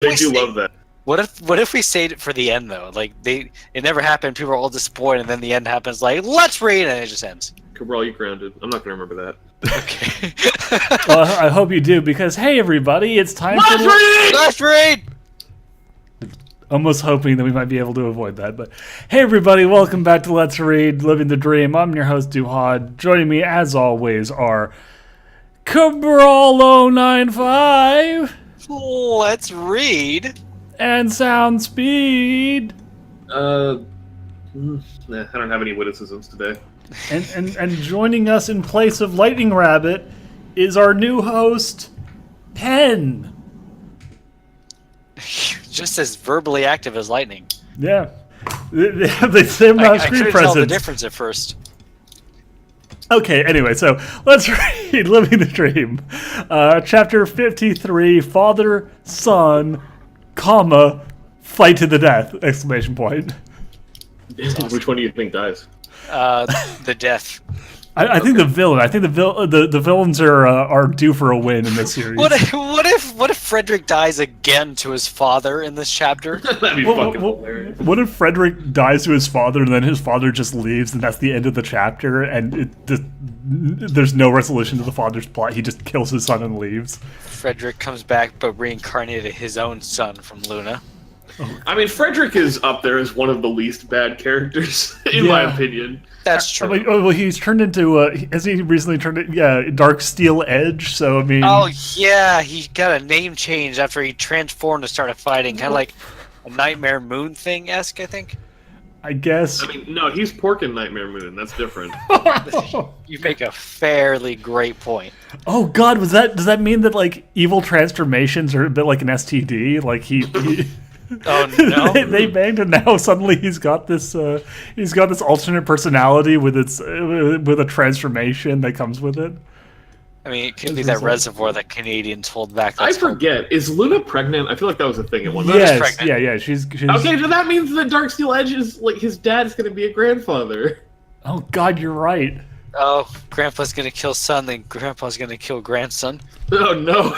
They do love that. What if we saved it for the end though? Like it never happened. People are all disappointed, and then the end happens. Like let's read, and it just ends. Cabral, you grounded. I'm not gonna remember that. Okay. Well, I hope you do, because hey everybody, it's time for Let's read. Almost hoping that we might be able to avoid that, but hey everybody, welcome back to Let's Read, Living the Dream. I'm your host Duhad. Joining me as always are Cabral095. Let's read. And Sound Speed. Nah, I don't have any witticisms today. And joining us in place of Lightning Rabbit is our new host, Pen. Just as verbally active as Lightning. Yeah. They have the same amount of screen I couldn't presence. tell the difference at first. Okay, anyway, so let's read Living the Dream. Chapter 53, Father, Son, comma, Fight to the Death, exclamation point. Awesome. Which one do you think dies? The death. I think the villain. I think the villains are due for a win in this series. What if Frederick dies again to his father in this chapter? That'd be fucking hilarious. What if Frederick dies to his father and then his father just leaves and that's the end of the chapter and there's no resolution to the father's plot? He just kills his son and leaves. Frederick comes back but reincarnated his own son from Luna. I mean, Frederick is up there as one of the least bad characters, in my opinion. That's true. Well, he's turned into has he recently turned into Dark Steel Edge? So I mean, oh yeah, he got a name change after he transformed and started fighting, kind of like a Nightmare Moon thing esque, I think. I guess. I mean, no, he's Pork in Nightmare Moon. That's different. You make a fairly great point. Oh God, does that mean that like evil transformations are a bit like an STD? Like he Oh no! they banged, and now suddenly he's got this alternate personality with a transformation that comes with it. I mean, it could be that reservoir that Canadians hold back. I forget. Is Luna pregnant? I feel like that was a thing at one Yes, point. yeah. She's okay. So that means that Dark Steel Edge is like his dad's going to be a grandfather. Oh God, you're right. Oh, Grandpa's gonna kill son, then Grandpa's gonna kill grandson. Oh no.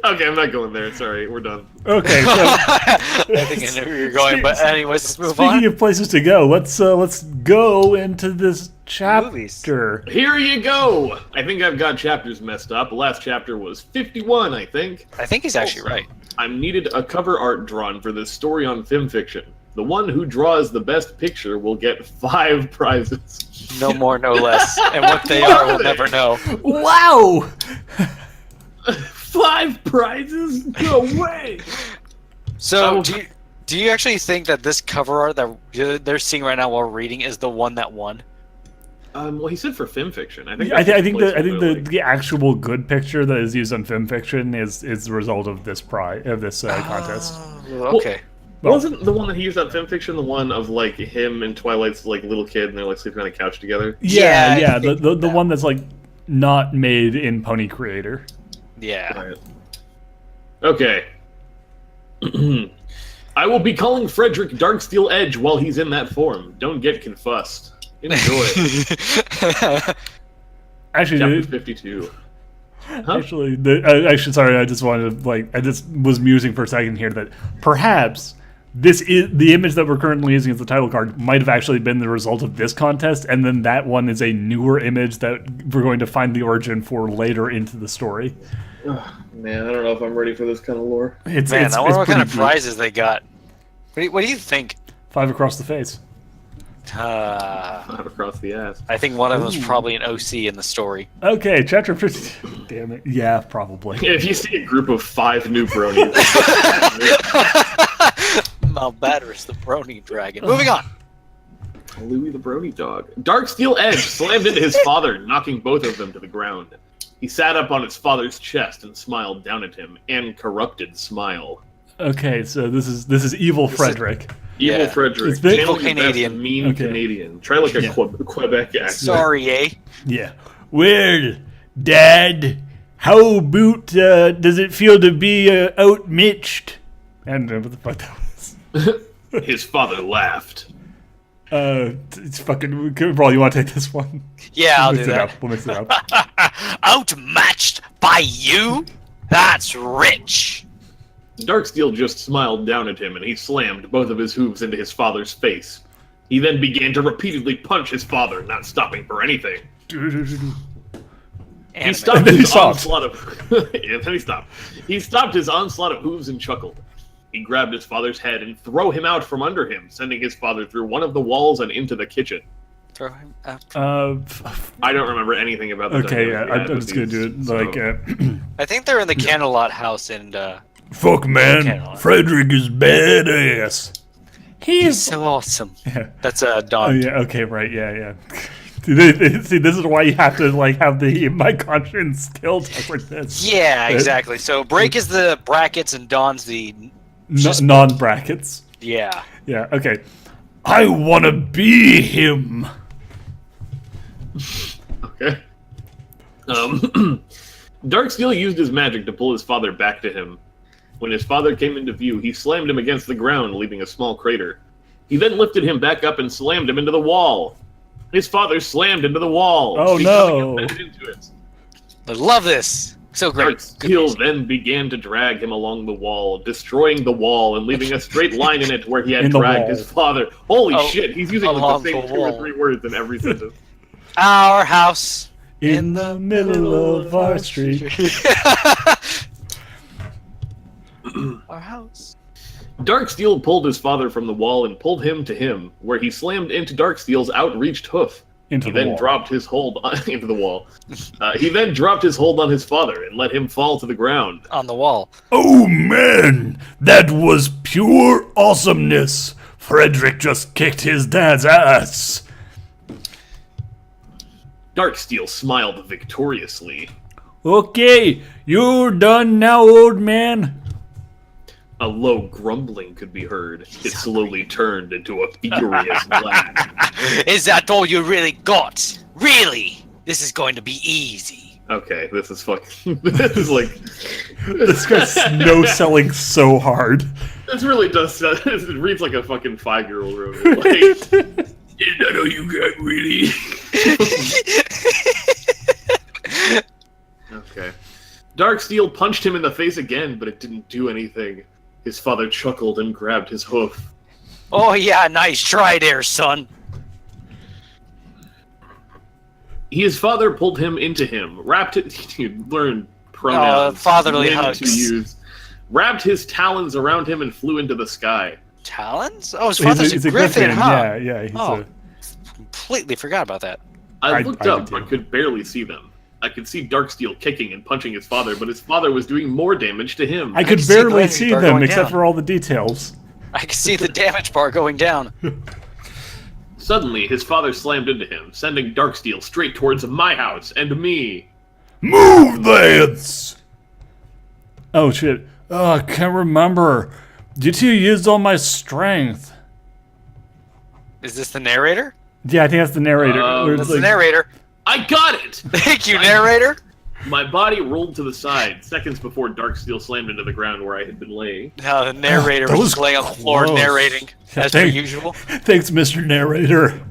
Okay, I'm not going there. Sorry, we're done. Okay, so I think I know where you're going, but anyways, let's move on. Speaking of places to go, let's go into this chapter. Movies. Here you go. I think I've got chapters messed up. The last chapter was 51, I think. I think he's actually right. I'm needed a cover art drawn for this story on FimFiction. The one who draws the best picture will get 5 prizes. No more, no less. And what they are, we'll never know. Wow! 5 prizes? No way! So, do you actually think that this cover art that they're seeing right now while reading is the one that won? Well, he said for FimFiction. I think. I think the actual good picture that is used on FimFiction is the result of this contest. Okay. Wasn't the one that he used on FimFiction the one of like him and Twilight's like little kid and they're like sleeping on a couch together? Yeah. The one that's like not made in Pony Creator. Yeah. Right. Okay. I will be calling Frederick Darksteel Edge while he's in that form. Don't get confussed. Enjoy. Actually, Chapter 52. Huh? Actually, sorry. I just wanted to I just was musing for a second here that perhaps this is the image that we're currently using as the title card might have actually been the result of this contest, and then that one is a newer image that we're going to find the origin for later into the story. Oh, man, I don't know if I'm ready for this kind of lore. I wonder what kind of prizes they got. What do you think? 5 across the face. 5 across the ass. I think one of them's probably an OC in the story. Okay, chapter 52. Damn it. Yeah, probably. Yeah, if you see a group of 5 new bronies. Malbadris, the brony dragon. Moving on. Louis the brony dog. Darksteel Edge slammed into his father, knocking both of them to the ground. He sat up on his father's chest and smiled down at him. An corrupted smile. Okay, so this is evil Frederick. Evil Frederick. It's evil Canadian. Mean Canadian. Try like a Quebec accent. Sorry, eh? Yeah. Well, Dad, how about does it feel to be outmitched? I don't know what the fuck that was. His father laughed. It's fucking. Bro, you want to take this one? Yeah, I'll do that. We'll mix it up. Outmatched by you? That's rich. Darksteel just smiled down at him, and he slammed both of his hooves into his father's face. He then began to repeatedly punch his father, not stopping for anything. He stopped his onslaught of and then he stopped. He stopped his onslaught of hooves and chuckled. He grabbed his father's head and threw him out from under him, sending his father through one of the walls and into the kitchen. Throw him out. I don't remember anything about the Okay, dynamic yeah, I'm just gonna do it. Like, I think they're in the Candlelight house and fuck, man, Frederick is badass. He's so awesome. Yeah. That's Oh Don. yeah. Okay. Right. Yeah. See, this is why you have to like have the my conscience killed like this. Yeah, exactly. So Break is the brackets and Don's the non-brackets. Yeah. Yeah. Okay. I wanna be him. Okay. Darksteel used his magic to pull his father back to him. When his father came into view, he slammed him against the ground, leaving a small crater. He then lifted him back up and slammed him into the wall. His father slammed into the wall. Oh, no. Into it. I love this. So great. Darksteel then began to drag him along the wall, destroying the wall and leaving a straight line in it where he had dragged his father. Holy shit, he's using like the same 2 or 3 words in every sentence. Our house. In the middle of our street. Our house. Darksteel pulled his father from the wall and pulled him to him, where he slammed into Darksteel's outreached hoof. He then dropped his hold into the wall. He then dropped his hold on his father and let him fall to the ground. On the wall. Oh man, that was pure awesomeness. Frederick just kicked his dad's ass. Darksteel smiled victoriously. Okay, you're done now, old man. A low grumbling could be heard. It slowly turned into a furious laugh. Is that all you really got? Really? This is going to be easy. Okay, this is fucking... This is like... This guy's no-selling so hard. This really does... It reads like a fucking 5-year-old wrote it. Like, is that all you got, really? Okay. Darksteel punched him in the face again, but it didn't do anything. His father chuckled and grabbed his hoof. Oh yeah, nice try there, son. His father pulled him into him, wrapped it... You learn pronouns. Fatherly when hugs. to use. Wrapped his talons around him and flew into the sky. Talons? Oh, his father's He's a griffin, huh? Yeah. He's Completely forgot about that. I looked up, but could barely see them. I could see Darksteel kicking and punching his father, but his father was doing more damage to him. I could barely see them, except for all the details. I could see the damage bar going down. Suddenly, his father slammed into him, sending Darksteel straight towards my house and me. Move, lads! Oh, shit. Oh, I can't remember. Did you use all my strength? Is this the narrator? Yeah, I think that's the narrator. That's the narrator. I got it! Thank you, narrator. My body rolled to the side, seconds before Darksteel slammed into the ground where I had been laying. No, the narrator was just laying on the floor narrating, as per usual. Thanks, Mr. Narrator.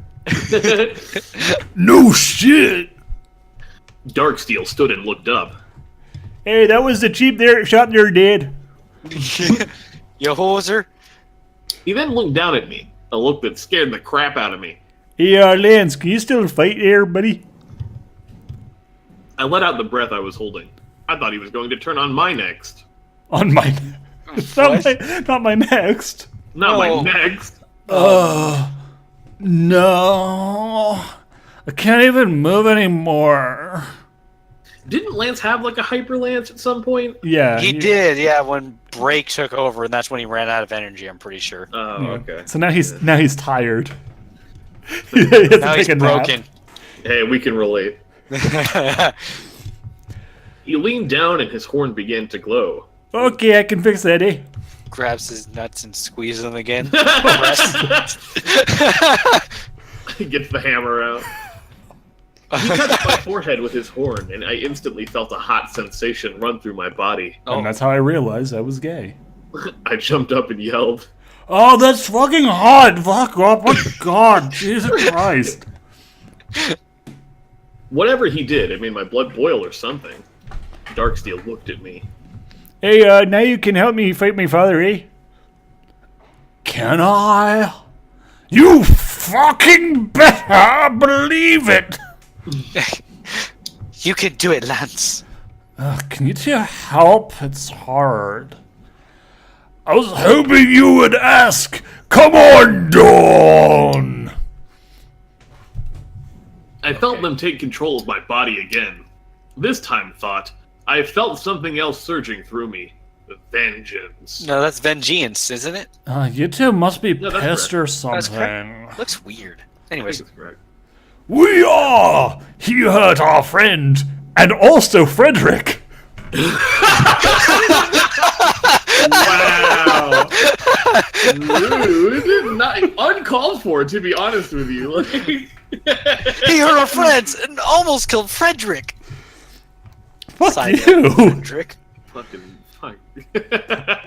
No shit! Darksteel stood and looked up. Hey, that was the cheap shot there, Dad. You hoser. He then looked down at me, a look that scared the crap out of me. Hey, Lance, can you still fight there, buddy? I let out the breath I was holding. I thought he was going to turn on my next. On my... not my next. Not my next. No. I can't even move anymore. Didn't Lance have like a hyper lance at some point? Yeah. He did, yeah, when Break took over, and that's when he ran out of energy, I'm pretty sure. Oh, okay. So now he's tired. Now he's broken. Hey, we can relate. He leaned down and his horn began to glow. Okay, I can fix that, eh? Grabs his nuts and squeezes them again. He gets the hammer out. He touched my forehead with his horn, and I instantly felt a hot sensation run through my body. And that's how I realized I was gay. I jumped up and yelled. Oh, that's fucking hot! Fuck off! Oh my god! Jesus Christ! Whatever he did, it made my blood boil or something. Darksteel looked at me. Hey, now you can help me fight my father, eh? Can I? You fucking better believe it! You can do it, Lance. Can you two help? It's hard. I was hoping you would ask. Come on, Dawn! I felt them take control of my body again. This time, thought, I felt something else surging through me. Vengeance. No, that's vengeance, isn't it? You two must be No, that's pissed or That's something. Looks weird. I Anyways, think it's correct. We are! He hurt our friend, and also Frederick! Wow. Rude. Not uncalled for, to be honest with you. Like, he hurt our friends and almost killed Frederick. Fuck Side you! note, Frederick. fucking fuck.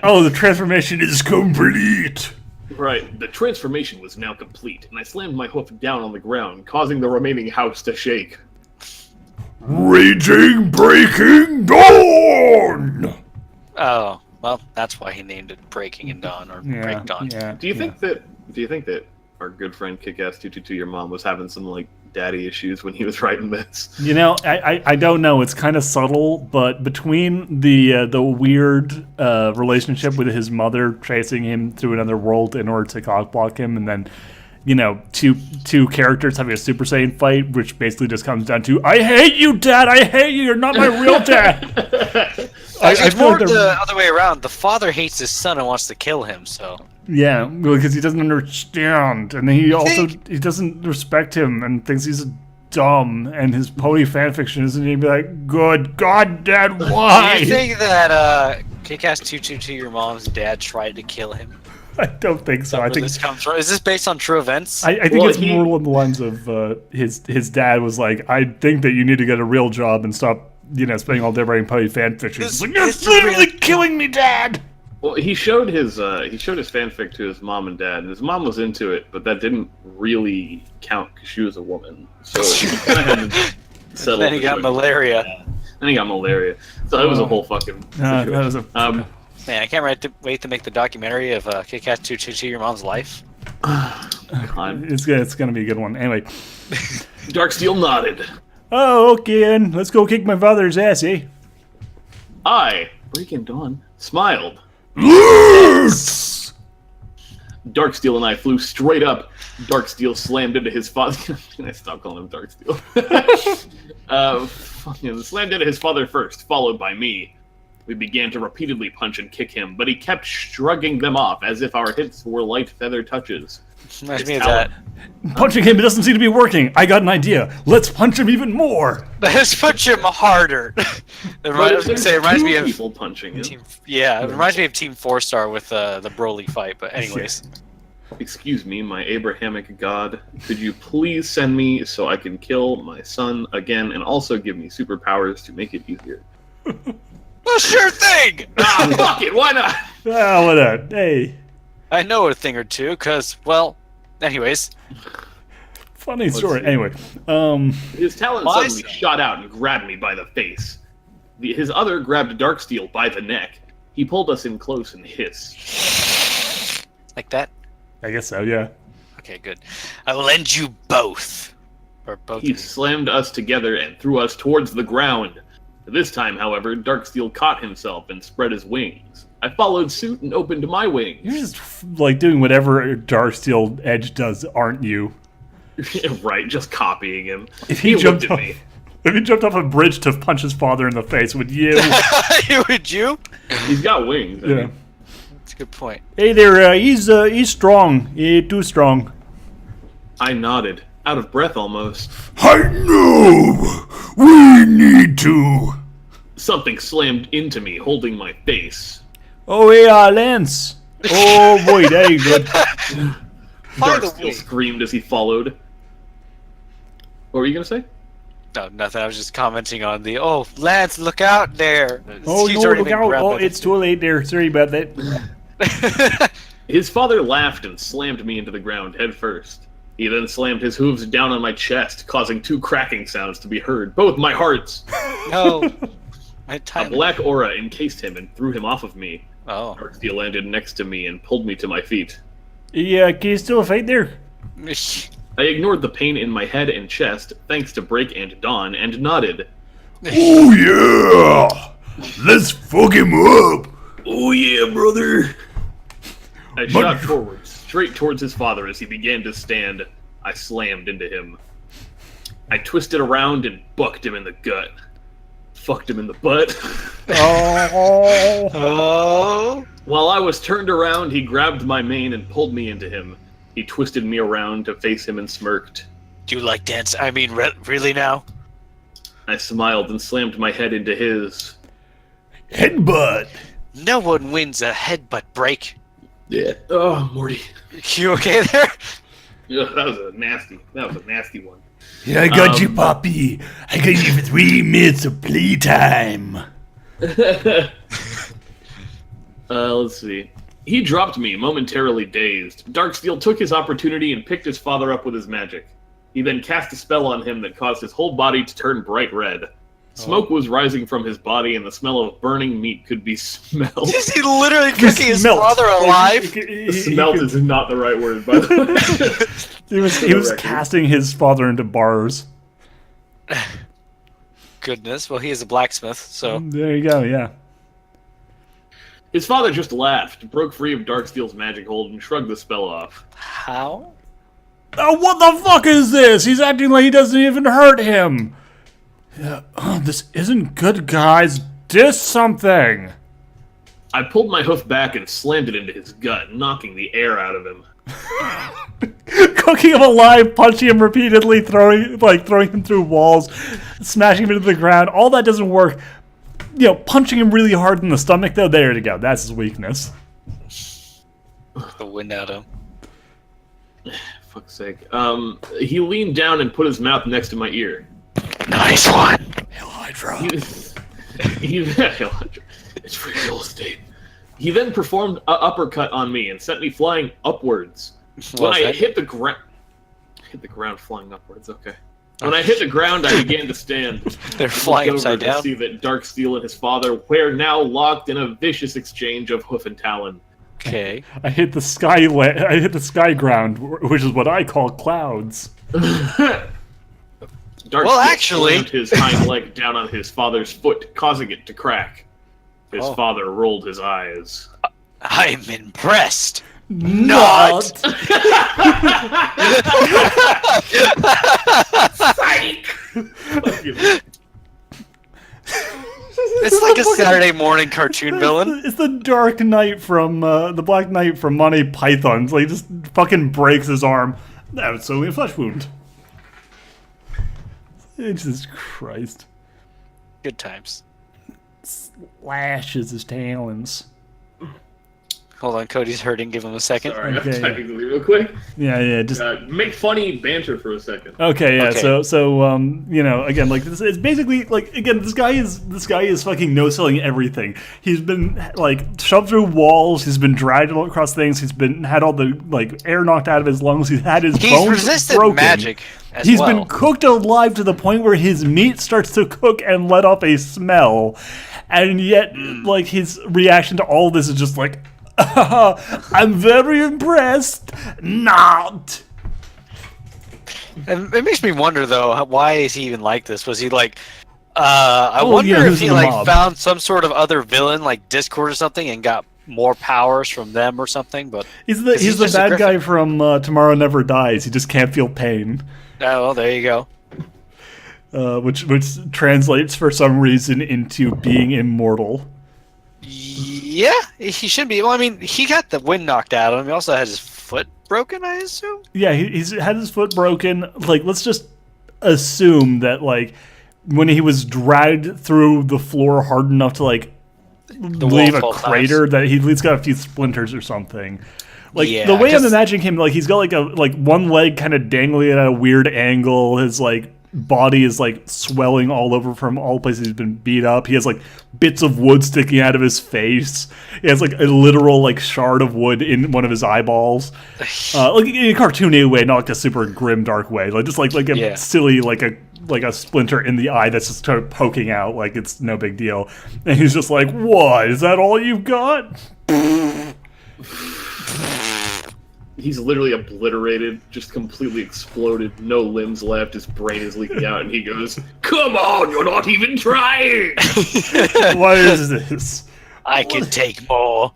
Oh, the transformation is complete! Right, the transformation was now complete, and I slammed my hoof down on the ground, causing the remaining house to shake. Raging Breaking Dawn! Oh, well, that's why he named it Breaking and Dawn or Break Dawn. Do you think that our good friend Kick-Ass 222, your mom, was having some like daddy issues when he was writing this? You know, I don't know. It's kind of subtle, but between the weird relationship with his mother chasing him through another world in order to cockblock him, and then, you know, two characters having a Super Saiyan fight, which basically just comes down to, I hate you, Dad! I hate you! You're not my real dad! Actually, it's feel more like they're- the other way around. The father hates his son and wants to kill him, so... Yeah, because he doesn't understand, and he doesn't respect him and thinks he's dumb, and his pony fanfiction isn't even like, good God, Dad, why? Do you think that Kick-Ass 222, your mom's dad, tried to kill him? I don't think so. I Where think this comes from? Is this based on true events? I think Well, it's more along the lines of his dad was like, I think that you need to get a real job and stop, you know, spending all day writing pony fanfiction. He's like, you're literally killing me, Dad. Well, he showed his fanfic to his mom and dad, and his mom was into it, but that didn't really count because she was a woman. So he kind of had to settle. Then he got malaria. Yeah. Then he got malaria. So it was a whole fucking That situation. was a Man, I can't wait to make the documentary of Kick-Ass 222, your mom's life. God. it's gonna be a good one. Anyway, Darksteel nodded. oh okay, then let's go kick my father's ass, eh? I, Breaking Dawn, smiled. Yes! Darksteel and I flew straight up. Darksteel slammed into his father. Can I stop calling him Darksteel? Slammed into his father first, followed by me. We began to repeatedly punch and kick him, but he kept shrugging them off as if our hits were light feather touches. Reminds me His of that. talent- Punching him, it doesn't seem to be working. I got an idea. Let's punch him even more. Let's punch him harder. It reminds There's me two of people punching him. it reminds me of Team 4-Star with the Broly fight. But anyways, Excuse me, my Abrahamic god. Could you please send me so I can kill my son again and also give me superpowers to make it easier? well, sure thing. Fuck it, why not? Ah, what a hey. I know a thing or two, cause well, anyways. Funny story. see. Anyway, His talent Why suddenly so? shot out and grabbed me by the face. His other grabbed Darksteel by the neck. He pulled us in close and hissed. Like that? I guess so. Yeah. Okay, good. I will end you both. Or both He of you. slammed us together and threw us towards the ground. This time, however, Darksteel caught himself and spread his wings. I followed suit and opened my wings. You're just like doing whatever Darksteel Edge does, aren't you? Right, just copying him. If he jumped looked off, at me. if he jumped off a bridge to punch his father in the face, would you? Would you? He's got wings. I Yeah. mean, That's a good point. Hey there, he's strong. Too strong. I nodded, out of breath almost. I know. We need to. Something slammed into me, holding my face. Oh, hey, Lance. Oh boy, there you go. By the Darksteel way- screamed as he followed. What were you gonna say? No, nothing. I was just commenting on the Lance, look out there. Oh He's no, already look been out! grabbed Oh, by the- it's too late there. Sorry about that. His father laughed and slammed me into the ground head first. He then slammed his hooves down on my chest, causing two cracking sounds to be heard, both my hearts. No. My A time. black aura encased him and threw him off of me. Oh. Darksteel landed next to me and pulled me to my feet. Yeah, can you still fight there? I ignored the pain in my head and chest, thanks to Break and Dawn, and nodded. Oh yeah! Let's fuck him up! Oh yeah, brother! I shot forward, straight towards his father as he began to stand. I slammed into him. I twisted around and bucked him in the gut. Fucked him in the butt. Oh. Oh. While I was turned around, he grabbed my mane and pulled me into him. He twisted me around to face him and smirked. Do you like dance? I mean, really now? I smiled and slammed my head into his. Headbutt! No one wins a headbutt break. Yeah. Oh, Morty. You okay there? Yeah, that was a nasty one. Yeah, I got you, Poppy. I got you for 3 minutes of playtime. Let's see. He dropped me, momentarily dazed. Darksteel took his opportunity and picked his father up with his magic. He then cast a spell on him that caused his whole body to turn bright red. Smoke was rising from his body, and the smell of burning meat could be smelled. Is he literally cooking his father alive? Smelt is not the right word, by the way. He was casting his father into bars. Goodness. Well, he is a blacksmith, so. There you go, yeah. His father just laughed, broke free of Darksteel's magic hold, and shrugged the spell off. How? Oh, what the fuck is this? He's acting like he doesn't even hurt him. Yeah, this isn't good, guys. Do something. I pulled my hoof back and slammed it into his gut, knocking the air out of him. Cooking him alive, punching him repeatedly, throwing him through walls, smashing him into the ground. All that doesn't work. You know, punching him really hard in the stomach, though, there you go. That's his weakness. The wind out of him. Fuck's sake. He leaned down and put his mouth next to my ear. Nice one. Hell Hydra. It's free real estate. He then performed an uppercut on me and sent me flying upwards. When I hit the ground flying upwards. Okay. When I hit the ground, I began to stand. They're flying upside down. To see that Darksteel and his father were now locked in a vicious exchange of hoof and talon. Okay. I hit the sky ground, which is what I call clouds. Darksteel actually, slammed his hind leg down on his father's foot, causing it to crack. His father rolled his eyes. I'm impressed. Not. It's like a Saturday morning cartoon villain. It's the Dark Knight from the Black Knight from Monty Python. Like, just fucking breaks his arm. That was only a flesh wound. Jesus Christ. Good times. Slashes his talons. Hold on, Cody's hurting. Give him a second. Sorry, Okay. I'm typing real quick. Yeah, just Make funny banter for a second. okay. Yeah, Okay. so you know, again, like this is basically like this guy is fucking no selling everything. He's been like shoved through walls. He's been dragged across things. He's had all the like air knocked out of his lungs. He's had his bones resisted broken. magic as He's well. been cooked alive to the point where his meat starts to cook and let off a smell, and yet like his reaction to all this is just like, I'm very impressed. Not. And it makes me wonder though, why is he even like this? Was he like, I wonder yeah, if who's he in the like mob? found some sort of other villain like Discord or something and got more powers from them or something. But He's the just a bad griffin. guy from Tomorrow Never Dies. He just can't feel pain, oh, well, there you go. which translates for some reason into being immortal. Yeah, he should be. Well, I mean, he got the wind knocked out of him. He also had his foot broken, I assume. Yeah, he's had his foot broken. Like, let's just assume that like when he was dragged through the floor hard enough to like leave a wall crater, that he at least got a few splinters or something. Like Yeah, the way I'm 'cause- imagining him, like he's got like one leg kind of dangling at a weird angle. His like body is like swelling all over from all places he's been beat up. He has like bits of wood sticking out of his face. He has like a literal like shard of wood in one of his eyeballs. Like in a cartoony way, not like a super grim dark way. Like just like a Yeah. silly like a like a splinter in the eye that's just kind of poking out, like it's no big deal. And he's just like, "What? Is that all you've got?" He's literally obliterated, just completely exploded, no limbs left, his brain is leaking out, and he goes, "Come on, you're not even trying!" What is this? I can take more.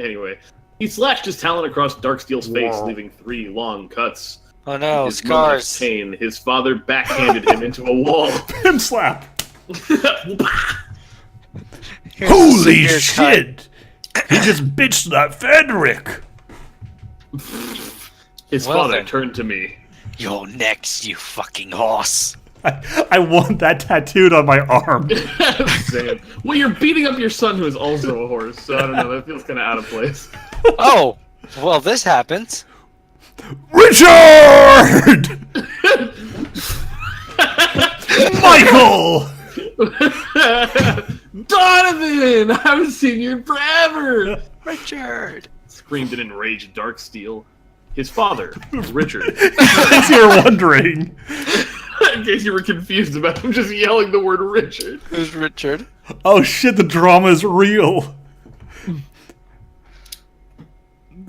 Anyway, he slashed his talon across Darksteel's face, leaving 3 long cuts. Oh no, His mother's scars. pain, his father backhanded him into a wall. Pim slap. Here's a Holy severe shit! He just bitch slapped Frederick. His Well father then. turned to me. cut. You're next, you fucking horse. I want that tattooed on my arm. Same. Well, you're beating up your son who is also a horse, so I don't know, that feels kind of out of place. Oh, well, this happens. Richard! Michael! Donovan! I haven't seen you in forever! Richard. Screamed an enraged Darksteel. His father, Richard. In case you're wondering. In case you were confused about him just yelling the word Richard. Who's Richard? Oh shit, the drama is real.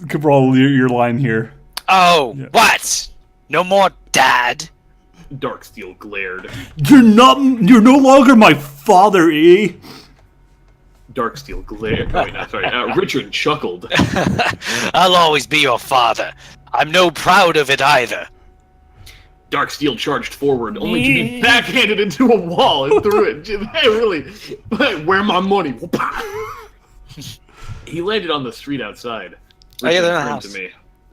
Cabral, your line here. Oh, what? No more dad? Darksteel glared. You're no longer my father, eh? Darksteel glared. Oh, wait, no, sorry. Richard chuckled. I'll always be your father. I'm no proud of it either. Darksteel charged forward, only to be backhanded into a wall and threw it. Hey, really? Where my money? He landed on the street outside. Oh, yeah, they're in the turned house. to me.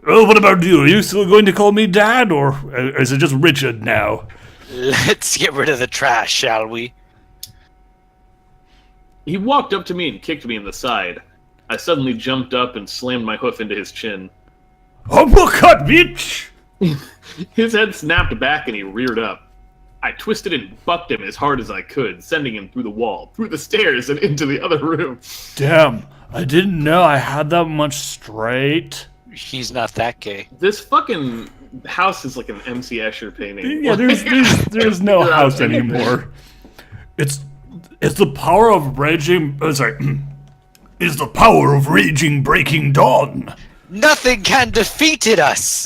Oh, what about you? Are you still going to call me Dad, or is it just Richard now? Let's get rid of the trash, shall we? He walked up to me and kicked me in the side. I suddenly jumped up and slammed my hoof into his chin. Uppercut, bitch! His head snapped back and he reared up. I twisted and bucked him as hard as I could, sending him through the wall, through the stairs, and into the other room. Damn, I didn't know I had that much straight. He's not that gay. This fucking house is like an MC Escher painting. Yeah, there's no house anymore. It's the power of raging. Is the power of raging breaking dawn. Nothing can defeat us!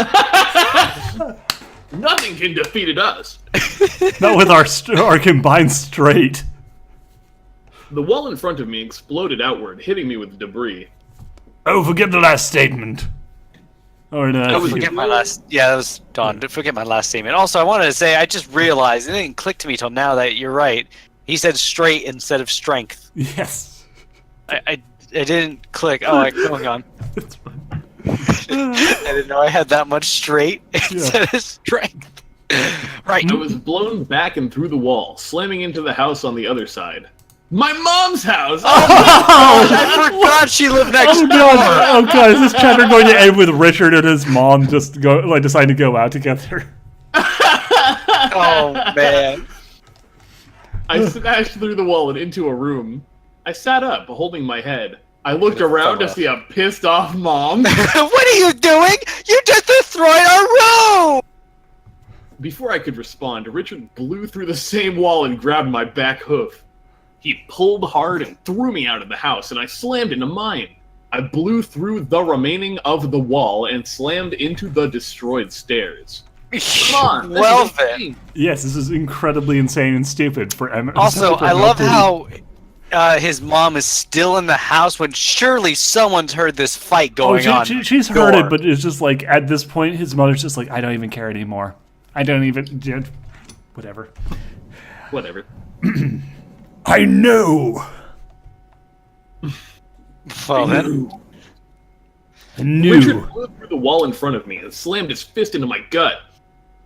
Nothing can defeat us. Not with our combined straight. The wall in front of me exploded outward, hitting me with debris. Oh, forget the last statement. Or no, I was Forget my last. Yeah, that was Don. Forget my last statement. Also, I wanted to say I just realized it didn't click to me till now that you're right. He said straight instead of strength. Yes. I didn't click. Oh, going on. That's fine. I didn't know I had that much straight instead of strength. Right. I was blown back and through the wall, slamming into the house on the other side. My mom's house! I forgot she lived next Oh door. god! Oh god! Is this chapter going to end with Richard and his mom just deciding to go out together? Oh man. I smashed through the wall and into a room. I sat up, holding my head. I looked around to see a pissed off mom. What are you doing? You just destroyed our room! Before I could respond, Richard blew through the same wall and grabbed my back hoof. He pulled hard and threw me out of the house, and I slammed into mine. I blew through the remaining of the wall and slammed into the destroyed stairs. Come on! this Well is then. insane. Yes, this is incredibly insane and stupid for Emma. Also, for I love Emma. how his mom is still in the house when surely someone's heard this fight going on. She's heard it, but it's just like at this point, his mother's just like, I don't even care anymore. I don't even. Whatever. Whatever. I know. Well then. I knew. Richard blew through the wall in front of me and slammed his fist into my gut.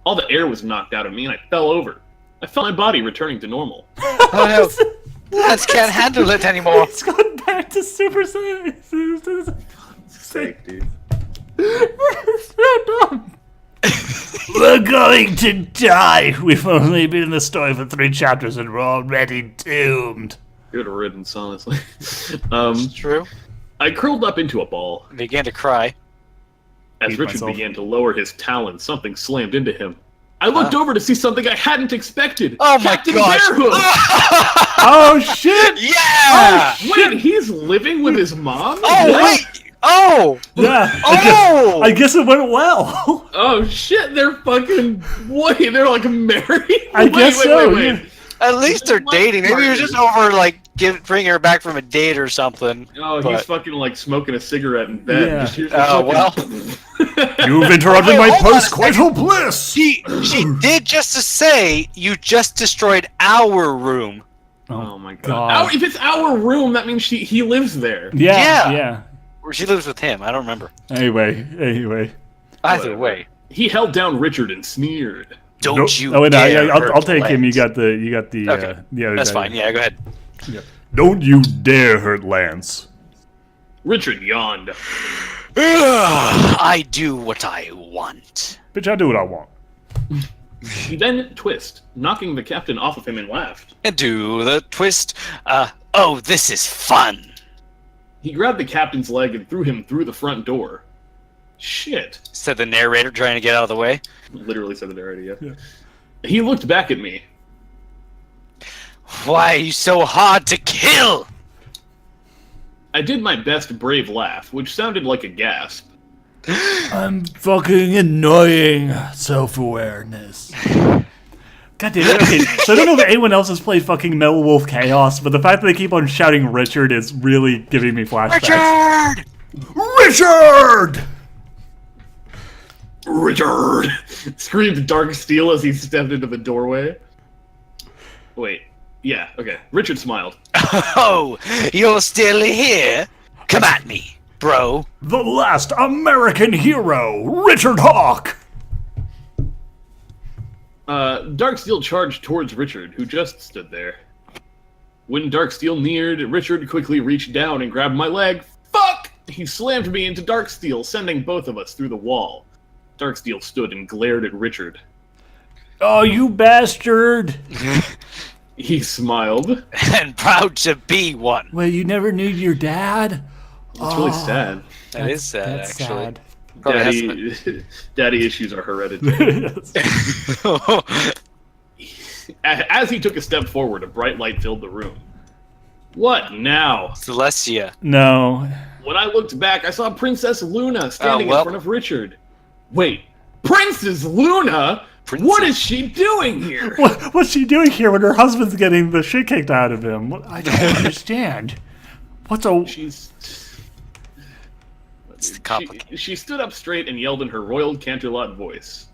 All the air was knocked out of me and I fell over. I felt my body returning to normal. Oh no. Lads can't handle it anymore. It's gone back to Super Saiyan. Sick, dude. So dumb. We're going to die. We've only been in the story for 3 chapters and we're already doomed. Good riddance, honestly. It's true. I curled up into a ball. Began to cry. As Hate Richard myself. began to lower his talons, something slammed into him. I looked over to see something I hadn't expected. Oh my Captain gosh! Bearhoof! Oh shit! Yeah! Wait, he's living with his mom? Oh What? wait! Oh! Yeah. Oh! I guess it went well. Oh shit, they're fucking... Wait, they're like married? I guess so, Wait. yeah. At least they're dating. Maybe he was just over like bringing her back from a date or something. Oh, he's But- fucking like smoking a cigarette in bed. Yeah. Just here's the Oh fucking- You've interrupted Wait, my hold on a post-coital bliss. She did just to say you just destroyed our room. Oh my god. God. If it's our room, that means he lives there. Yeah. Or she lives with him. I don't remember. Anyway. Either way. He held down Richard and sneered. Don't you Oh, wait, dare I'll hurt take him. You Lance. got the Okay. the other That's guy. fine. Yeah, go ahead. Don't you dare hurt Lance. Richard yawned. I do what I want. Bitch, I do what I want. He then twist, knocking the captain off of him and laughed. And do the twist. Oh, this is fun. He grabbed the captain's leg and threw him through the front door. Shit. Said the narrator trying to get out of the way. Literally said the narrator, yeah. He looked back at me. Why are you so hard to kill? I did my best brave laugh, which sounded like a gasp. I'm fucking annoying. Self-awareness. God damn it. Okay, so I don't know if anyone else has played fucking Metal Wolf Chaos, but the fact that they keep on shouting Richard is really giving me flashbacks. Richard! Richard! Screamed Dark Steel as he stepped into the doorway. Wait. Yeah, okay. Richard smiled. Oh, you're still here? Come at me, bro. The last American hero, Richard Hawk. Darksteel charged towards Richard, who just stood there. When Darksteel neared, Richard quickly reached down and grabbed my leg. Fuck! He slammed me into Darksteel, sending both of us through the wall. Darksteel stood and glared at Richard. Oh, you bastard. He smiled. And proud to be one. Well, you never knew your dad? It's really sad. That is sad, That's actually. sad. Probably Daddy issues are hereditary. As he took a step forward, a bright light filled the room. What now? Celestia. No. When I looked back, I saw Princess Luna standing well. in front of Richard. Wait, Princess Luna? What is she doing here? What's she doing here when her husband's getting the shit kicked out of him? I don't understand. What's a... It's complicated. She stood up straight and yelled in her royal Canterlot voice.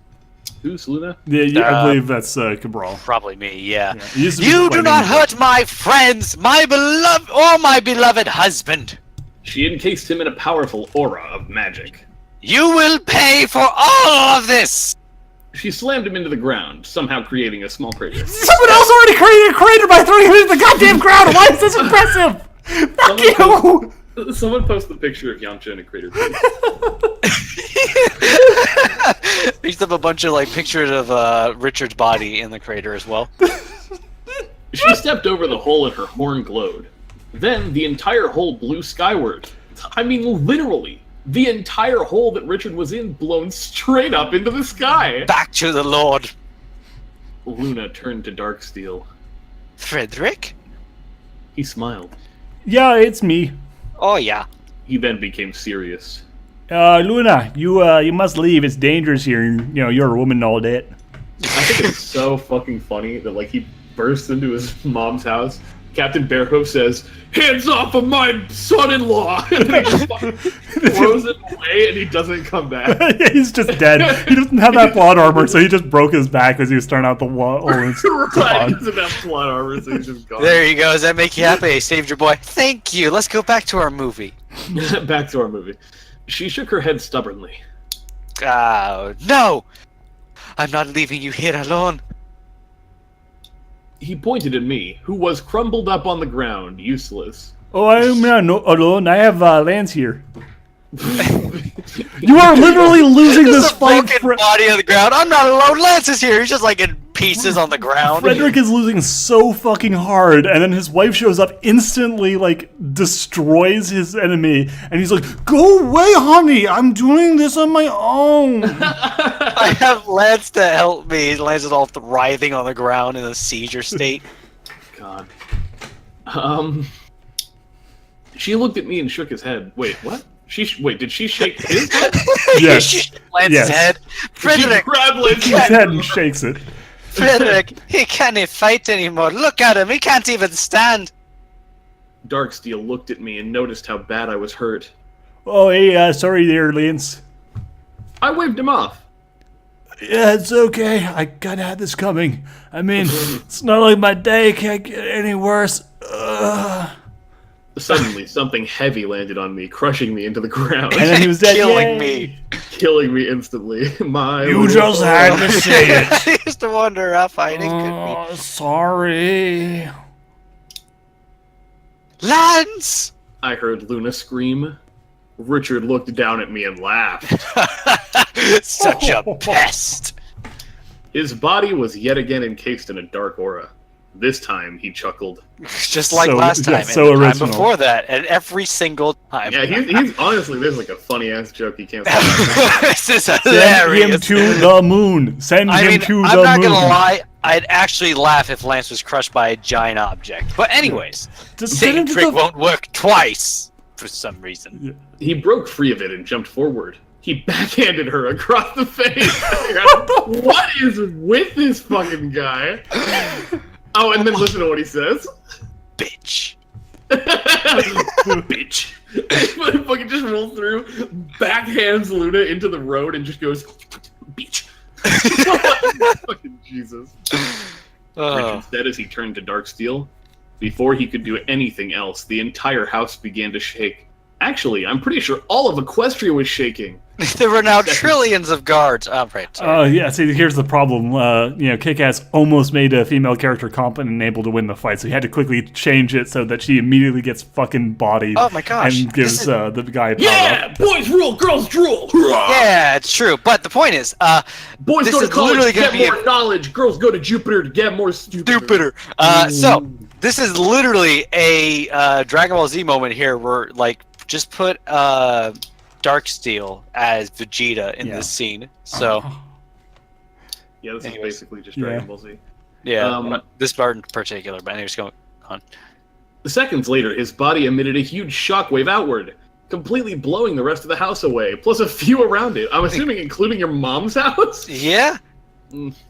Who's Luna? Yeah, I believe that's Cabral. Probably me, yeah. He used to be You do playing- not hurt my friends, my beloved, or my beloved husband. She encased him in a powerful aura of magic. You will pay for all of this. She slammed him into the ground, somehow creating a small crater. Someone else already created a crater by throwing him into the goddamn ground! Why is this impressive? Fuck you! Someone post the picture of Yamcha in a crater. Picked up a bunch of like pictures of Richard's body in the crater as well. She stepped over the hole and her horn glowed. Then the entire hole blew skyward. I mean, literally. The entire hole that Richard was in blown straight up into the sky. Back to the Lord. Luna turned to Darksteel. Frederick? He smiled. Yeah, it's me. Oh yeah. He then became serious. Luna, you must leave. It's dangerous here. And, you're a woman and all that. I think it's so fucking funny that like he bursts into his mom's house. Captain Bearhoof says, "Hands off of my son-in-law!" And then he just throws it away, and he doesn't come back. He's just dead. He doesn't have that plot armor, so he just broke his back as he was starting out the wall. Right, he doesn't have plot armor, so he's just gone. There you go. Does that make you happy? I saved your boy. Thank you. Let's go back to our movie. Back to our movie. She shook her head stubbornly. No! I'm not leaving you here alone. He pointed at me, who was crumbled up on the ground, useless. Oh, I'm not alone. I have Lance here. You are literally losing this Just a fight. broken body on the ground. I'm not alone. Lance is here. He's just like in pieces on the ground. Frederick is losing so fucking hard, and then his wife shows up, instantly like destroys his enemy, and he's like, "Go away, honey! I'm doing this on my own." I have Lance to help me. Lance is all writhing on the ground in a seizure state. God. She looked at me and shook his head. Wait, what? Wait, did she shake his head? Yes. Lance's Yes. head. Frederick, She grabbed Lance's His head and shakes it. Frederick, he can't fight anymore. Look at him. He can't even stand. Darksteel looked at me and noticed how bad I was hurt. Oh, hey, sorry there, Lance. I waved him off. Yeah, it's okay. I kinda had this coming. I mean, it's not like my day can't get any worse. Suddenly, something heavy landed on me, crushing me into the ground. And then he was dead. Killing Yay. me. Killing me instantly. You just had to say it. I used to wonder how fighting could Oh, sorry. be. Lance! I heard Luna scream. Richard looked down at me and laughed. Such a pest. His body was yet again encased in a dark aura. This time, he chuckled. Just like So- last time. yeah, and so the time original. before that. And every single time. Yeah, he's honestly, there's like a funny-ass joke he can't stop. This is Send hilarious. him to the moon. Send I him mean, to I'm the not moon. gonna lie. I'd actually laugh if Lance was crushed by a giant object. But anyways, Just send same him to trick the... won't work twice for some reason. He broke free of it and jumped forward. He backhanded her across the face. What is with this fucking guy? Oh, and then listen to what he says. Bitch. Bitch. Fucking just rolls through, backhands Luna into the road, and just goes, bitch. Fucking Jesus. Richard said as he turned to Darksteel. Before he could do anything else, the entire house began to shake. Actually, I'm pretty sure all of Equestria was shaking. There were now trillions of guards. Oh, right. Sorry. Yeah, see, here's the problem. Kick-Ass almost made a female character competent and able to win the fight, so he had to quickly change it so that she immediately gets fucking bodied. Oh my gosh. And gives the guy a power Yeah! up. Boys rule, girls drool! Yeah, it's true. But the point is, Boys this go to is literally college, gonna get be more knowledge. Girls go to Jupiter to get more stupider. So this is literally a Dragon Ball Z moment here, where like just put Darksteel as Vegeta in this scene. So Yeah, this Anyways. is basically just Dragon Ball Z. yeah, but this part in particular. But anyways, go on. Seconds later, his body emitted a huge shockwave outward, completely blowing the rest of the house away, plus a few around it. I'm assuming including your mom's house? Yeah.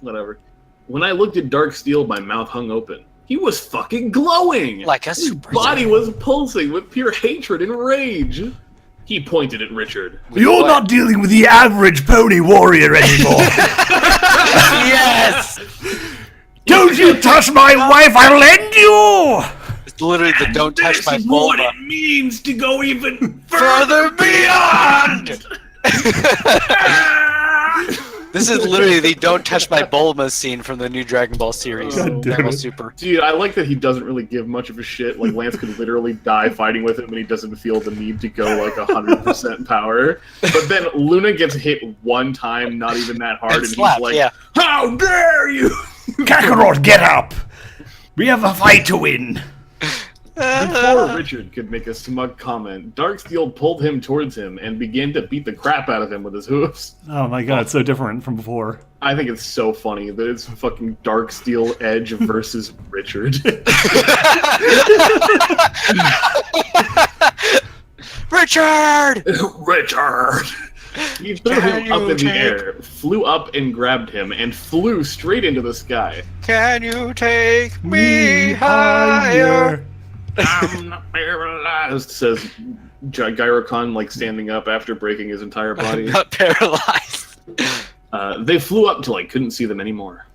Whatever. When I looked at Darksteel, my mouth hung open. He was fucking glowing! Like a His super body was pulsing with pure hatred and rage. He pointed at Richard. You're not dealing with the average pony warrior anymore. Yes. Don't you touch my wife, I'll end you! It's literally the don't touch my what vulva. it means to go even Further beyond. This is literally the "Don't Touch My Bulma" scene from the new Dragon Ball series, God damn Dragon Ball it. Super. Dude, I like that he doesn't really give much of a shit. Like, Lance could literally die fighting with him, and he doesn't feel the need to go, like, 100% power. But then Luna gets hit one time, not even that hard, and slapped, he's like, yeah. how dare you! Kakarot, get up! We have a fight to win. Before Richard could make a smug comment, Darksteel pulled him towards him and began to beat the crap out of him with his hoofs. Oh my god, it's so different from before. I think it's so funny that it's fucking Darksteel Edge versus Richard. Richard! Richard! He threw him up in the air, flew up and grabbed him, and flew straight into the sky. Can you take me higher? I'm not paralyzed, says Gyrocon, like standing up after breaking his entire body. Not paralyzed. They flew up until I couldn't see them anymore.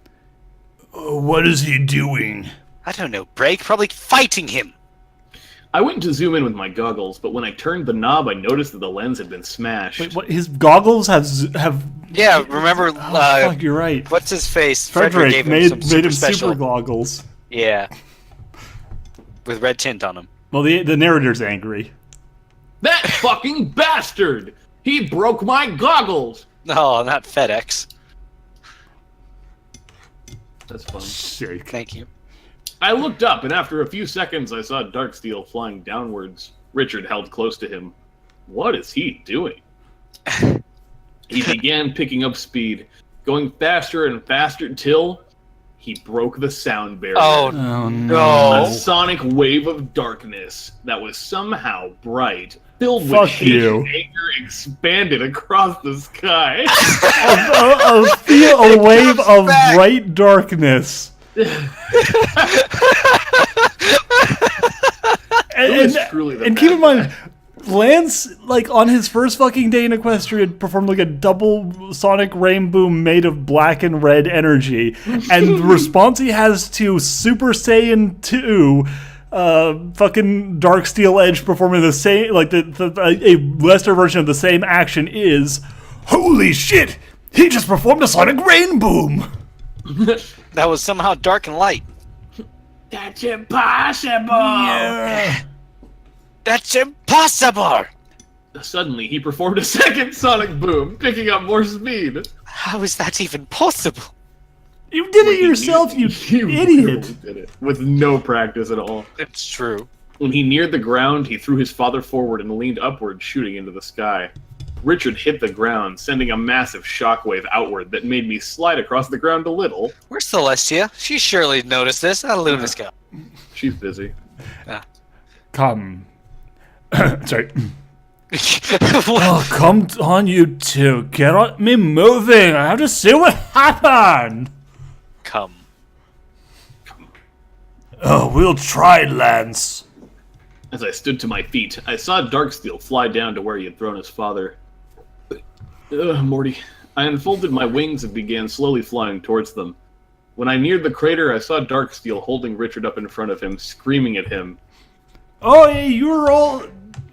What is he doing? I don't know. Break? Probably fighting him. I went to zoom in with my goggles, but when I turned the knob, I noticed that the lens had been smashed. Wait, what? His goggles have. Yeah, remember? Oh, fuck, you're right. What's his face? Frederick gave made him some him special. super goggles. Yeah. With red tint on them. Well, the narrator's angry. That fucking bastard! He broke my goggles! No, not FedEx. That's fun. Shake. Thank you. I looked up, and after a few seconds, I saw Darksteel flying downwards. Richard held close to him. What is he doing? He began picking up speed, going faster and faster till he broke the sound barrier. Oh, no. A sonic wave of darkness that was somehow bright, filled with Fuck hate you. and anger, expanded across the sky. A wave of bright darkness. and keep in mind, Lance, like, on his first fucking day in Equestria, performed like a double sonic rainbow made of black and red energy, and the response he has to Super Saiyan 2, fucking Darksteel Edge performing the same, like a lesser version of the same action is, holy shit, he just performed a sonic rainbow. that was somehow dark and light. That's impossible! Yeah. That's impossible! Suddenly, he performed a second sonic boom, picking up more speed. How is that even possible? You did it yourself, you idiot. Really did it, with no practice at all. It's true. When he neared the ground, he threw his father forward and leaned upward, shooting into the sky. Richard hit the ground, sending a massive shockwave outward that made me slide across the ground a little. Where's Celestia? She surely noticed this. I'll Luna's She's busy. Come. Sorry. Oh, come on, you two. Get on me moving. I have to see what happened. Come. Oh, we'll try, Lance. As I stood to my feet, I saw Darksteel fly down to where he had thrown his father. Morty. I unfolded my wings and began slowly flying towards them. When I neared the crater, I saw Darksteel holding Richard up in front of him, screaming at him. Oh,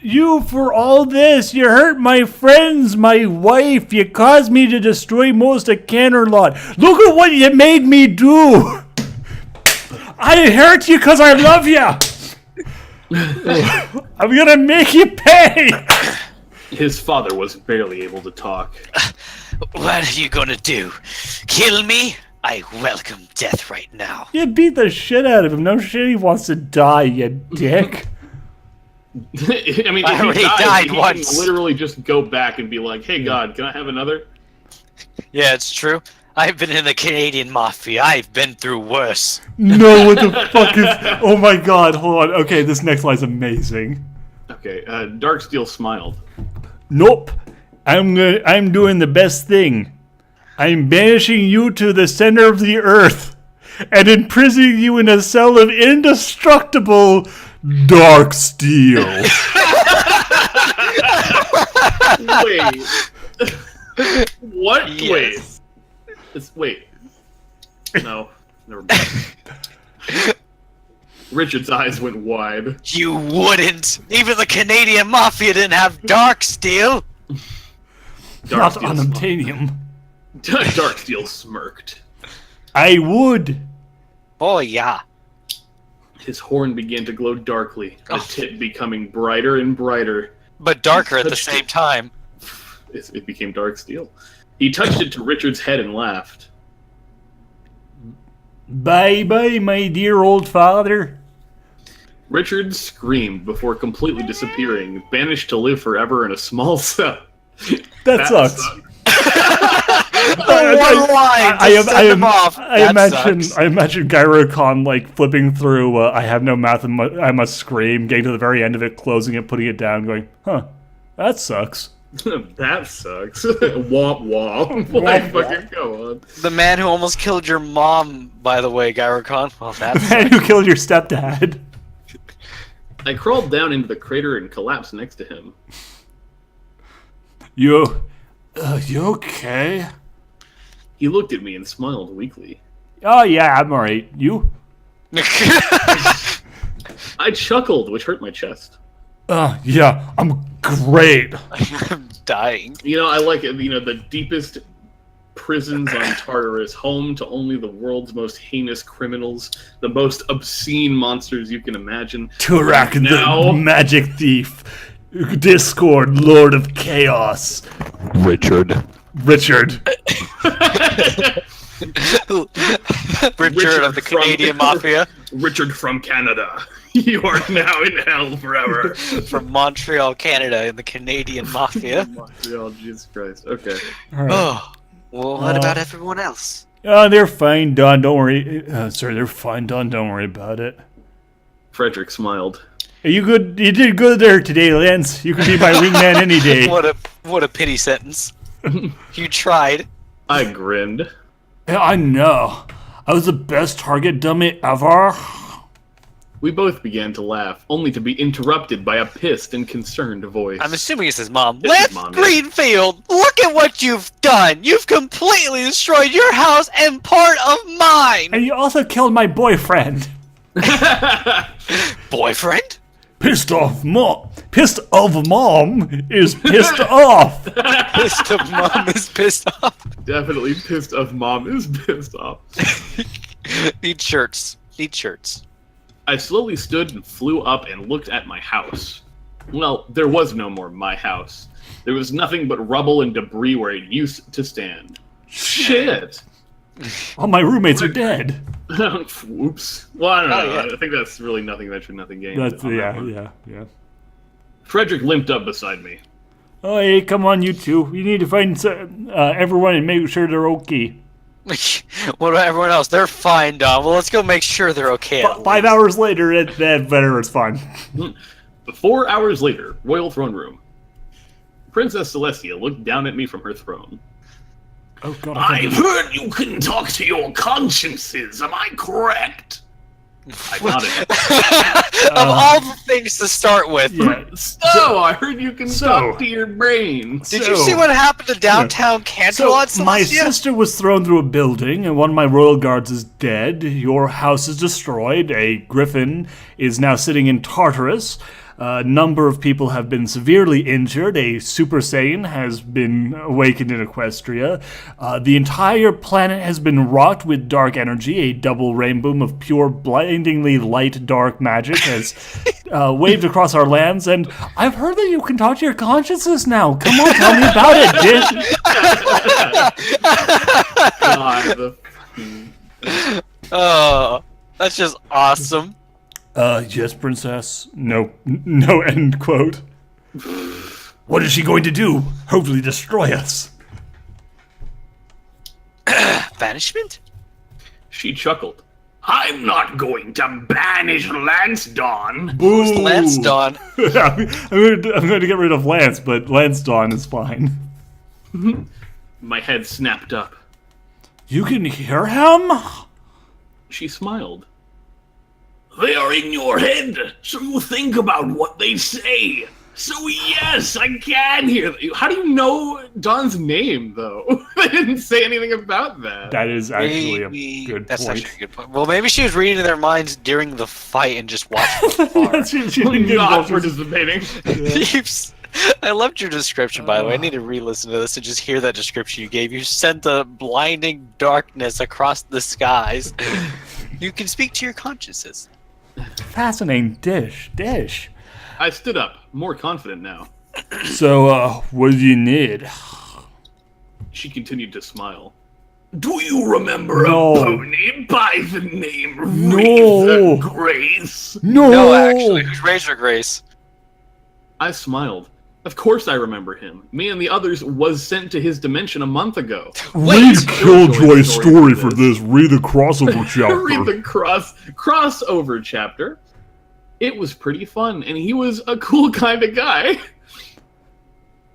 you for all this. You hurt my friends, my wife. You caused me to destroy most of Canterlot. Look at what you made me do. I hurt you because I love you. I'm gonna make you pay. His father was barely able to talk. What are you gonna do? Kill me? I welcome death right now. You beat the shit out of him. No shit he wants to die, you dick. I mean, I if already he died he once. can literally just go back and be like, hey, God, can I have another? Yeah, it's true. I've been in the Canadian Mafia. I've been through worse. No, what the fuck is... Oh my god, hold on. Okay, this next line's amazing. Okay, Darksteel smiled. Nope. I'm doing the best thing. I'm banishing you to the center of the earth and imprisoning you in a cell of indestructible dark steel. Wait. What? Yes. Wait. No. Never mind. Richard's eyes went wide. You wouldn't. Even the Canadian Mafia didn't have dark steel. Not Darksteel unobtainium. Darksteel smirked. I would. Oh, yeah. His horn began to glow darkly, the Oh. tip becoming brighter and brighter. But darker at the Touched same it. time. It became Darksteel. He touched it to Richard's head and laughed. Bye-bye, my dear old father. Richard screamed before completely disappearing, banished to live forever in a small cell. That sucks. One line to send him off. That sucks. I imagine Gyro-Con like flipping through I have no mouth and I must scream, getting to the very end of it, closing it, putting it down, going, huh, that sucks. That sucks. Womp womp. Like, fucking go on. The man who almost killed your mom, by the way, Gyro-Con. Well, that's... Man who killed your stepdad. I crawled down into the crater and collapsed next to him. You okay? He looked at me and smiled weakly. Oh yeah, I'm alright. You? I chuckled, which hurt my chest. Yeah, I'm great. I'm dying. You know, I like it. You know, the deepest prisons on Tartarus, home to only the world's most heinous criminals, the most obscene monsters you can imagine. Turak, Now- the magic thief. Discord, Lord of Chaos. Richard. Richard of the Canadian Mafia. Richard from Canada. You are now in hell forever. From Montreal, Canada, in the Canadian Mafia. Montreal, Jesus Christ. Okay. All right. Oh, well, what about everyone else? They're fine, Don. Don't worry. Sir, they're fine, Don. Don't worry about it. Frederick smiled. You good? You did good there today, Lance. You can be my wingman any day. What a pity sentence. You tried. I grinned. Yeah, I know. I was the best target dummy ever. We both began to laugh, only to be interrupted by a pissed and concerned voice. I'm assuming it's his mom. It's his Lance mom, yeah. Greenfield, look at what you've done. You've completely destroyed your house and part of mine. And you also killed my boyfriend. Boyfriend? Pissed off mom. Pissed off mom is pissed off. Pissed off mom is pissed off. Definitely pissed off mom is pissed off. Need shirts. Need shirts. I slowly stood and flew up and looked at my house. Well, there was no more my house. There was nothing but rubble and debris where it used to stand. Shit! All my roommates are dead. Whoops. Well, I don't know. Oh, yeah. I think that's really nothing ventured, nothing gained. That's on that yeah. one. Frederick limped up beside me. Oh, hey, come on, you two. You need to find everyone and make sure they're okay. What about everyone else? They're fine, Don. Well, let's go make sure they're okay. 5 hours later, that better it's fine. 4 hours later, Royal Throne Room. Princess Celestia looked down at me from her throne. Oh God! I've heard you can talk to your consciences. Am I correct? I nodded. Of all the things to start with, Yeah. So, I heard you can talk to your brain. did you see what happened to downtown Canterlot, So my Celestia? sister was thrown through a building, and one of my royal guards is dead. Your house is destroyed. A griffin is now sitting in Tartarus. A number of people have been severely injured. A Super Saiyan has been awakened in Equestria. The entire planet has been wrought with dark energy. A double rainbow of pure, blindingly light dark magic has waved across our lands. And I've heard that you can talk to your consciences now. Come on, tell me about it, Dish. God, Oh, that's just awesome. Yes, princess. No, end quote. What is she going to do? Hopefully destroy us. Banishment? She chuckled. I'm not going to banish Lance Dawn. Who's Lance Dawn? I'm going to get rid of Lance, but Lance Dawn is fine. My head snapped up. You can hear him? She smiled. They are in your head, so you think about what they say. So yes, I can hear them. How do you know Don's name, though? They didn't say anything about that. That is actually Maybe- a good That's point. actually a good point. Well, maybe she was reading their minds during the fight and just watched from afar. she didn't get Not involved. participating. I loved your description, by the way. I need to re-listen to this and just hear that description you gave. You sent a blinding darkness across the skies. You can speak to your consciences. Fascinating. Dish. I stood up, more confident now. So, what do you need? She continued to smile. Do you remember No. a pony by the name No. Razor Grace? No, actually. Who's Razor Grace? I smiled. Of course I remember him. Me and the others was sent to his dimension a month ago. Read Killjoy's story for this. Read the crossover Read the crossover chapter. It was pretty fun, and he was a cool kind of guy.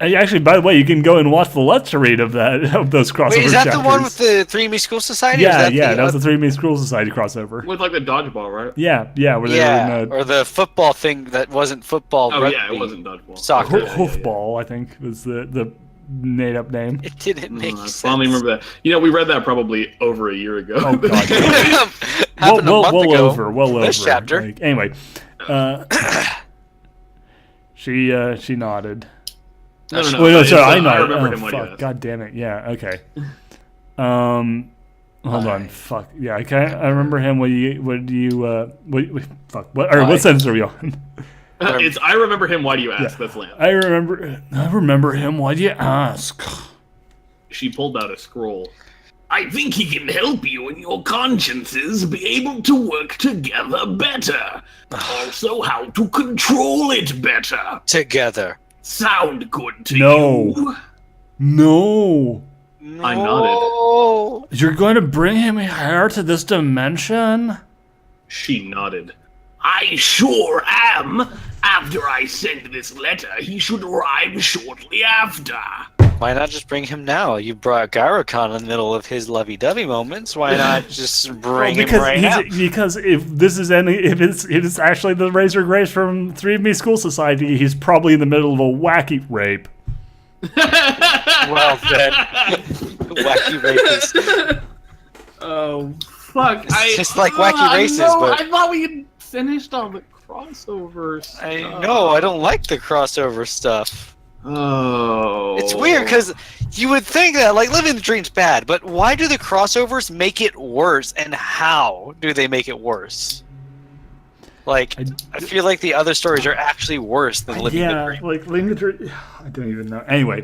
Actually, by the way, you can go and watch the Let's Read of those crossover Wait, is that chapters. the one with the Three Me School Society? or is Yeah, that was the Three Me School Society crossover. With like the dodgeball, right? Yeah, where they were in or the football thing that wasn't football. Oh rugby, yeah, it wasn't dodgeball. Soccer. Hoofball, I think, was the made-up name. It didn't make I sense. finally remember that. You know, we read that probably over a year ago. Oh, God. Happened a month ago. Well This over. chapter. Like, anyway, she nodded. No. Wait, no, it's, sorry, I I nodded. remember Oh, him. What you fuck, asked. God damn it. Yeah, okay. Hold on. Fuck. Yeah, I remember him. What sentence are we on? It's I remember him. Why do you ask? Yeah. That's Lamb. I remember him. Why do you ask? She pulled out a scroll. I think he can help you and your consciences be able to work together better. Also, how to control it better. Together. Sound good to No. you? No. I nodded. You're going to bring him here to this dimension? She nodded. I sure am. After I send this letter, he should arrive shortly after. Why not just bring him now? You brought Garrukon in the middle of his lovey-dovey moments. Why not just bring him right now? Because if it's actually the Razor Grace from 3 School Society, he's probably in the middle of a wacky rape. Well then, wacky rapist. Oh fuck! It's just like wacky races, no, but I thought we had finished all the crossovers. I know I don't like the crossover stuff. Oh, It's weird because you would think that like Living the Dream's bad, but why do the crossovers make it worse? And how do they make it worse? Like I feel like the other stories are actually worse than Living the Dream. Like Living the Dream. I don't even know. Anyway,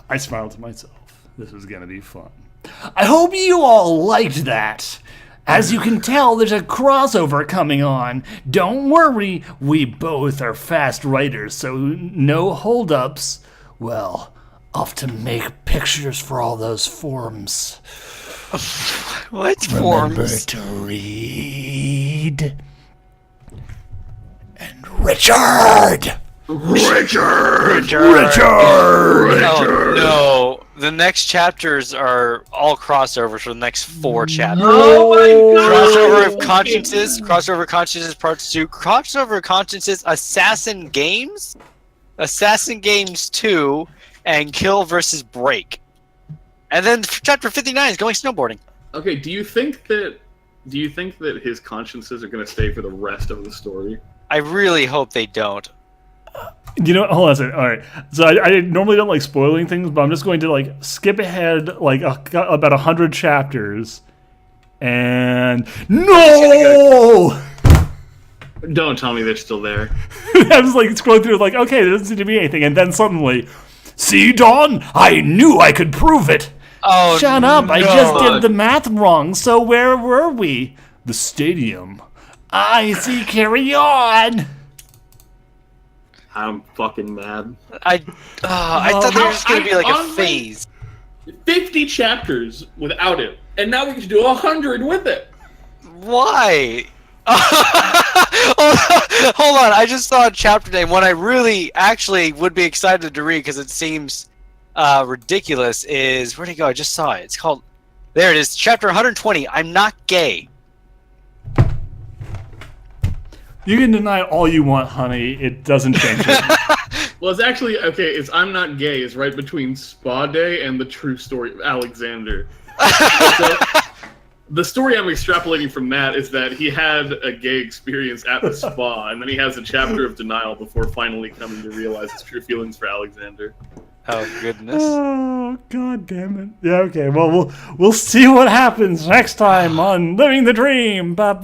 I smiled to myself. This was gonna be fun. I hope you all liked that. As you can tell, there's a crossover coming on. Don't worry, we both are fast writers, so no holdups. Well, off to make pictures for all those forms. What Remember forms? to read. And Richard! Richard! Oh no! The next chapters are all crossovers for the next 4 chapters. Oh my god! Crossover of Consciences, Crossover of Consciences Part 2, Crossover of Consciences Assassin Games, Assassin Games 2, and Kill versus Break. And then chapter 59 is going snowboarding. Okay, do you think that his consciences are going to stay for the rest of the story? I really hope they don't. You know what? Hold on a second. All right. So I normally don't like spoiling things, but I'm just going to like skip ahead like about 100 chapters. And no! Don't tell me they're still there. I was like scrolling through like, okay, there doesn't seem to be anything. And then suddenly, see, Dawn? I knew I could prove it. Oh, Shut up. no. I just did the math wrong. So where were we? The stadium. I see. Carry on. I'm fucking mad. I thought there was just going to be like a phase. 50 chapters without it, and now we can do 100 with it. Why? Hold on, I just saw a chapter name. One I really actually would be excited to read because it seems ridiculous is... Where'd it go? I just saw it. It's called... There it is. Chapter 120. I'm not gay. You can deny all you want, honey. It doesn't change it. Well, it's actually, okay, it's I'm Not Gay is right between Spa Day and the true story of Alexander. So, the story I'm extrapolating from that is that he had a gay experience at the spa, and then he has a chapter of denial before finally coming to realize his true feelings for Alexander. Oh, goodness. Oh, god damn it. Yeah, okay. Well, we'll see what happens next time on Living the Dream. On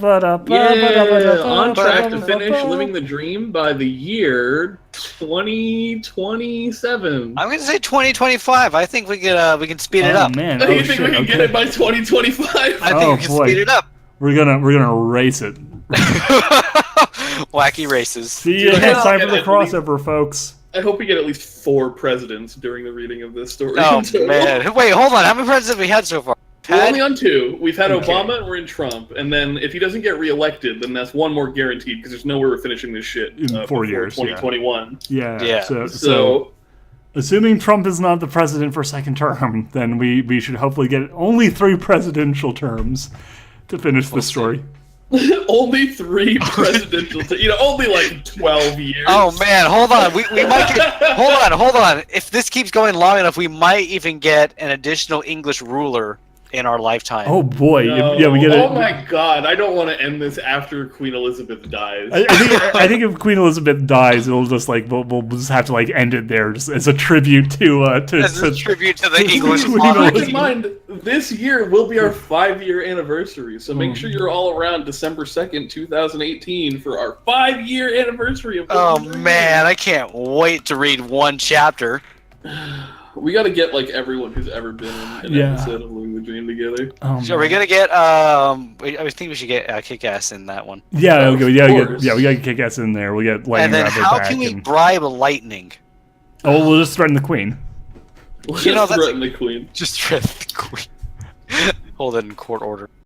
track to finish Living the Dream by the year 2027. I'm going to say 2025. I think we can speed it up. Man. Do Oh, you think we can get it by 2025? I think we can speed it up. We're gonna race it. Wacky races. See you next time for the crossover, folks. I hope we get at least 4 presidents during the reading of this story. Oh, man. Wait, hold on. How many presidents have we had so far? We're only on 2. We've had Obama and we're in Trump. And then if he doesn't get reelected, then that's 1 more guaranteed because there's no way we're finishing this shit in 4 years. 2021. Yeah. So, assuming Trump is not the president for 2nd term, then we should hopefully get only 3 presidential terms to finish the story. Only 3 presidential, only like 12 years. Oh man, hold on. We might get. Hold on. If this keeps going long enough, we might even get an additional English ruler in our lifetime. Oh boy, No. yeah, we get it. Oh my god, I don't want to end this after Queen Elizabeth dies. I think if Queen Elizabeth dies, it'll just like we'll just have to like end it there, just as a tribute to As a tribute to the English Queen monarchy. Keep in mind, this year will be our 5-year anniversary, so make sure you're all around December 2nd, 2018 for our 5-year anniversary of Oh man, I can't wait to read 1 chapter. We got to get like everyone who's ever been in an episode of Living the Dream together. So are we gonna get? I think we should get Kick-Ass in that one. Yeah, Of okay, yeah, course. we got Kick-Ass in there. We get Lightning And then Rabbit how back. can we and... bribe Lightning? Oh, we'll just threaten the Queen. Let's You know, just that's- threaten the Queen. Just threaten the Queen. Hold it in court order.